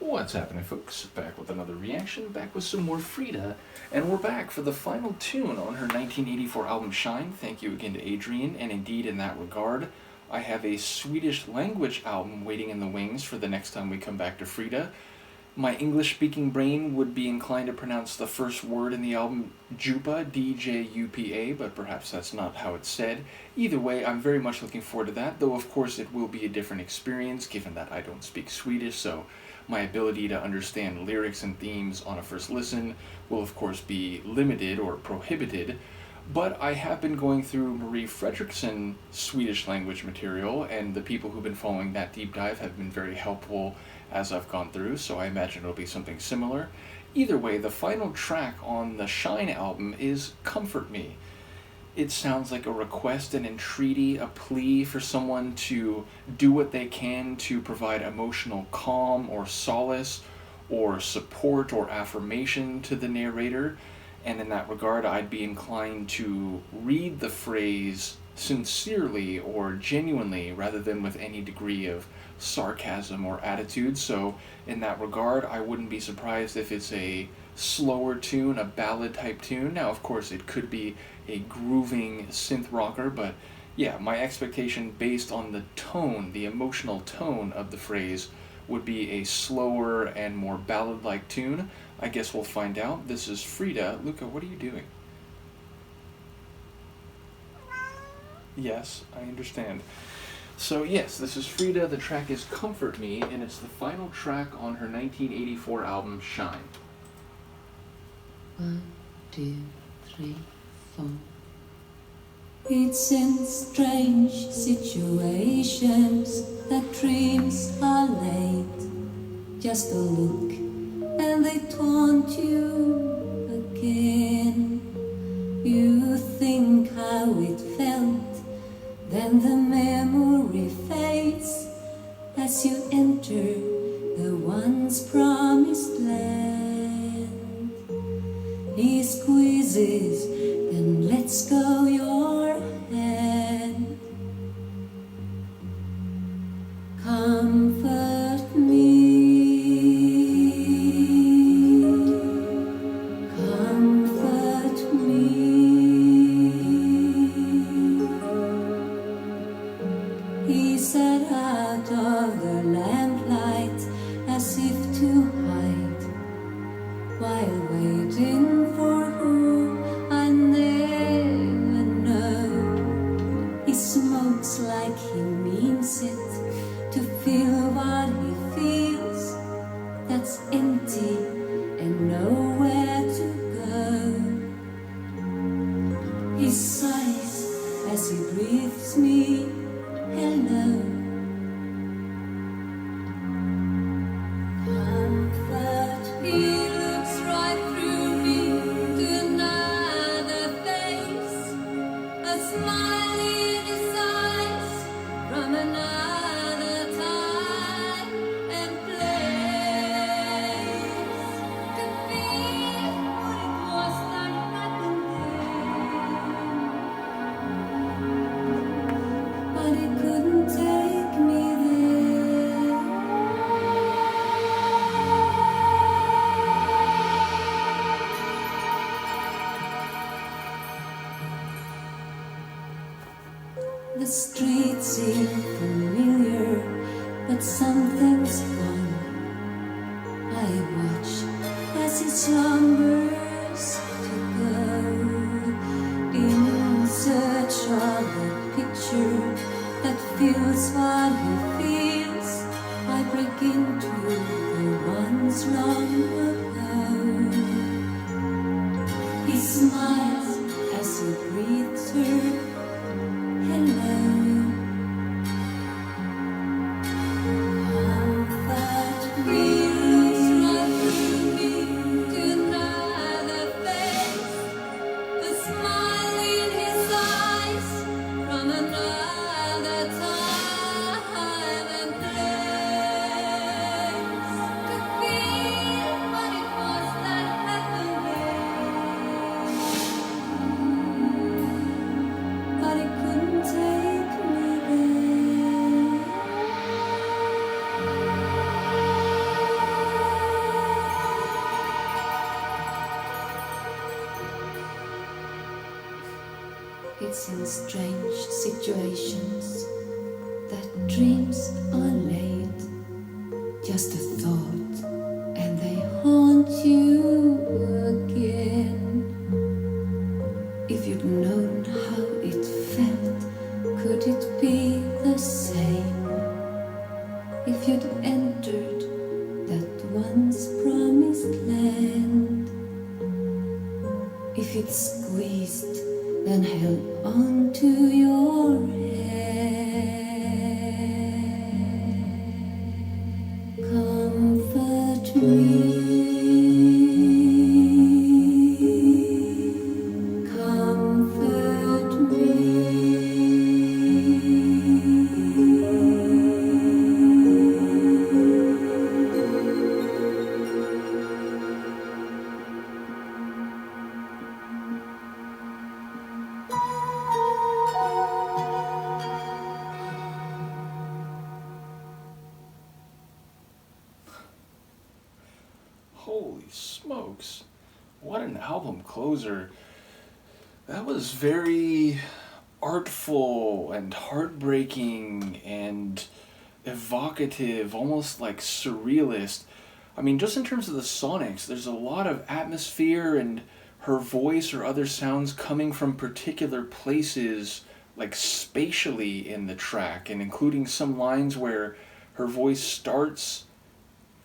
What's happening, folks? Back with another reaction, back with some more Frida, and we're back for the final tune on her 1984 album Shine. Thank you again to Adrian, and indeed, in that regard, I have a Swedish language album waiting in the wings for the next time we come back to Frida. My English-speaking brain would be inclined to pronounce the first word in the album Jupa, D-J-U-P-A, but perhaps that's not how it's said. Either way, I'm very much looking forward to that, though of course it will be a different experience, given that I don't speak Swedish, so my ability to understand lyrics and themes on a first listen will of course be limited or prohibited. But I have been going through Marie Fredriksson Swedish language material, and the people who've been following that deep dive have been very helpful as I've gone through, so I imagine it'll be something similar. Either way, the final track on the Shine album is Comfort Me. It sounds like a request, an entreaty, a plea for someone to do what they can to provide emotional calm or solace or support or affirmation to the narrator. And in that regard, I'd be inclined to read the phrase sincerely or genuinely rather than with any degree of sarcasm or attitude. So in that regard, I wouldn't be surprised if it's a slower tune, a ballad type tune. Now, of course, it could be a grooving synth rocker, but yeah, my expectation based on the tone, the emotional tone of the phrase, would be a slower and more ballad-like tune. I guess we'll find out. This is Frida. Luca, what are you doing? Yes, I understand. So yes, this is Frida. The track is Comfort Me, and it's the final track on her 1984 album Shine. 1, 2, 3, 4. It's in strange situations that dreams are late. Just a look and they taunt you again. You think how it felt, then the memory fades as you enter the once promised land. He squeezes and lets go your hand. Comfort me. Comfort me. He sat out of the lamplight as if to hide, while waiting for who I never know. He smokes like he means it, to feel what he feels, that's empty and nowhere to go. He sighs as he breathes me hello. Comfort me. He looks right through me to another face, a smile in his eyes from another time and place. Could feel what it was that happened then, but it couldn't take me there. The streets seem familiar, but something's gone. I watch as he slumbers to go, in search of a picture that feels what he feels. I break into the ones long ago. He smiles as he breathes her hello. Comfort me. Right through me to another face, a smile in his eyes from another time and place. To feel what it was that happened then. It's in strange situations that dreams are laid. Just a thought, and they haunt you again. If you'd known how it felt, could it be the same? If you'd entered that once promised land, if you'd squeezed and held on to your hand, comfort me. Holy smokes. What an album closer. That was very artful and heartbreaking and evocative, almost like surrealist. I mean, just in terms of the sonics, there's a lot of atmosphere and her voice or other sounds coming from particular places, like spatially in the track, and including some lines where her voice starts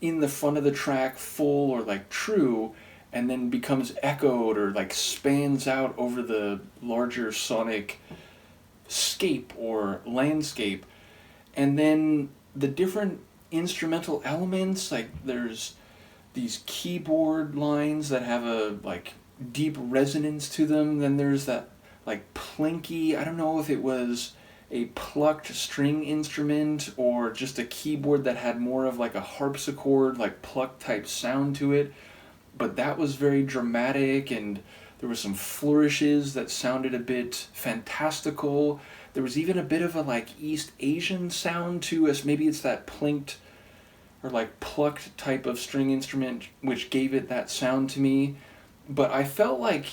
in the front of the track full or like true, and then becomes echoed or like spans out over the larger sonic scape or landscape. And then the different instrumental elements, like there's these keyboard lines that have a like deep resonance to them. Then there's that like plinky, I don't know if it was a plucked string instrument or just a keyboard that had more of like a harpsichord, like plucked type sound to it. But that was very dramatic, and there were some flourishes that sounded a bit fantastical. There was even a bit of a like East Asian sound to us. Maybe it's that plinked or like plucked type of string instrument which gave it that sound to me. But I felt like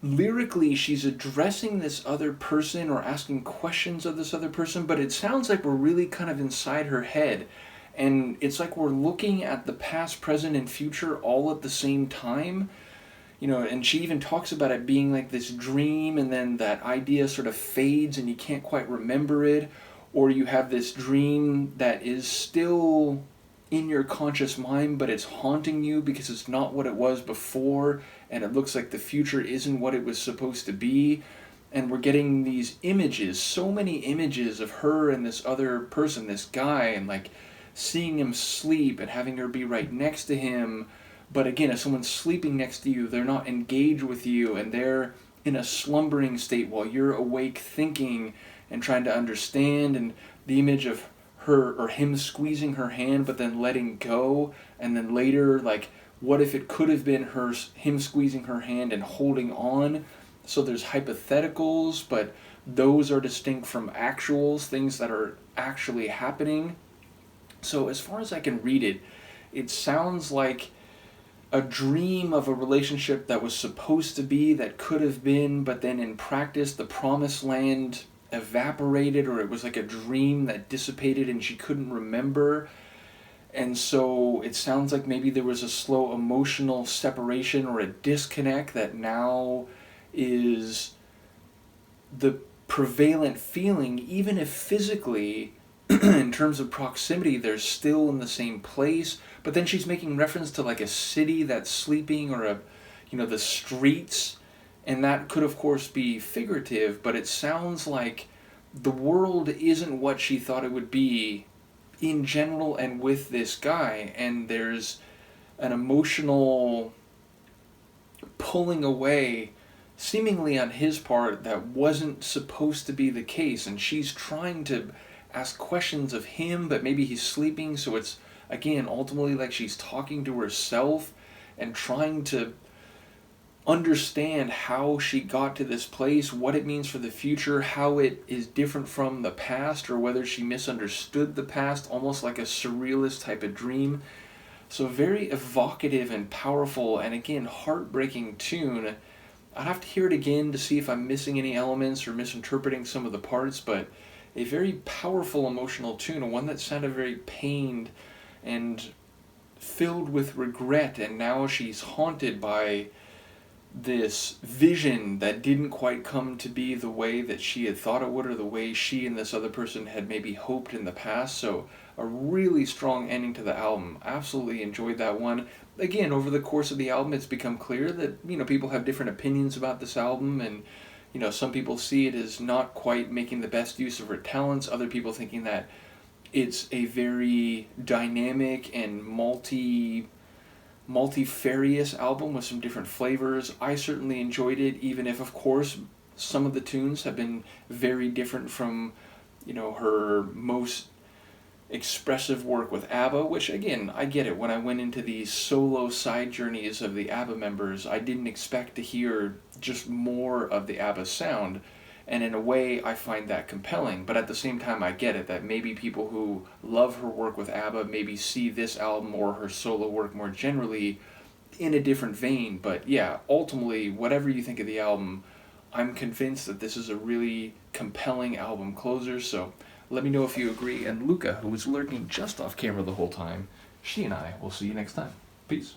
lyrically she's addressing this other person or asking questions of this other person, but it sounds like we're really kind of inside her head. And it's like we're looking at the past, present, and future all at the same time. You know, and she even talks about it being like this dream, and then that idea sort of fades and you can't quite remember it. Or you have this dream that is still in your conscious mind, but it's haunting you because it's not what it was before, and it looks like the future isn't what it was supposed to be. And we're getting these images, so many images of her and this other person, this guy, and like seeing him sleep and having her be right next to him. But again, if someone's sleeping next to you, they're not engaged with you, and they're in a slumbering state while you're awake thinking and trying to understand. And the image of her or him squeezing her hand but then letting go, and then later like what if it could have been him squeezing her hand and holding on. So there's hypotheticals, but those are distinct from actuals, things that are actually happening. So as far as I can read it, it sounds like a dream of a relationship that was supposed to be, that could have been, but then in practice the promised land evaporated, or it was like a dream that dissipated and she couldn't remember. And so it sounds like maybe there was a slow emotional separation or a disconnect that now is the prevalent feeling, even if physically in terms of proximity they're still in the same place. But then she's making reference to like a city that's sleeping, or the streets. And that could, of course, be figurative, but it sounds like the world isn't what she thought it would be in general and with this guy. And there's an emotional pulling away, seemingly on his part, that wasn't supposed to be the case. And she's trying to ask questions of him, but maybe he's sleeping. So it's, again, ultimately like she's talking to herself and trying to understand how she got to this place, what it means for the future, how it is different from the past, or whether she misunderstood the past, almost like a surrealist type of dream. So very evocative and powerful, and again, heartbreaking tune. I'd have to hear it again to see if I'm missing any elements or misinterpreting some of the parts, but a very powerful emotional tune, one that sounded very pained and filled with regret, and now she's haunted by this vision that didn't quite come to be the way that she had thought it would, or the way she and this other person had maybe hoped in the past. So a really strong ending to the album. Absolutely enjoyed that one. Again, over the course of the album, it's become clear that, you know, people have different opinions about this album, and, you know, some people see it as not quite making the best use of her talents, other people thinking that it's a very dynamic and multifarious album with some different flavors. I certainly enjoyed it, even if, of course, some of the tunes have been very different from, you know, her most expressive work with ABBA, which, again, I get it. When I went into these solo side journeys of the ABBA members, I didn't expect to hear just more of the ABBA sound, and in a way, I find that compelling. But at the same time, I get it, that maybe people who love her work with ABBA maybe see this album or her solo work more generally in a different vein. But yeah, ultimately, whatever you think of the album, I'm convinced that this is a really compelling album closer, so let me know if you agree. And Luca, who was lurking just off camera the whole time, she and I will see you next time. Peace.